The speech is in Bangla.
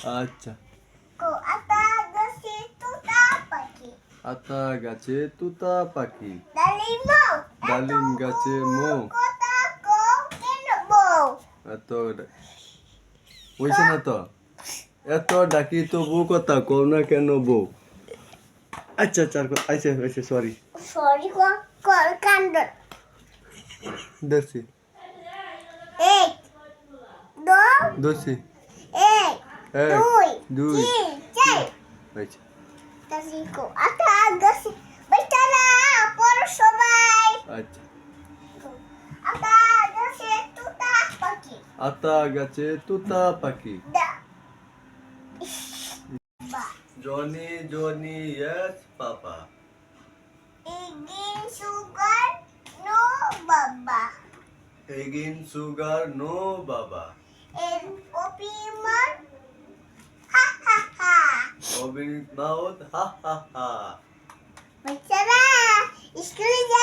আচ্ছা। আতা গাছে তোতা পাখি। আতা গাছে তুতা পাখি। ডালিম গাছে মৌ। কথা কও কেন বউ? এত হইছে না তো? এত ডাকি তবু কথা কও না কেন বউ? আচ্ছা আচ্ছা আচ্ছা সরি। সরি কান্ড। দেখছি এক দো দোষী এক এক দুই দুই তিন চার। হয়েছে। তাসিকো আতা গাছে বেটারা পড়ো সবাই। আচ্ছা। আতা গাছে তোতা পাখি। আতা গাছে তুতা পাখি। বা Johnny Johnny yes papa. Again sugar, no baba. Again sugar no বাবা। And opium, ha ha ha. Open mouth ha ha ha. Bacara, স্কুলে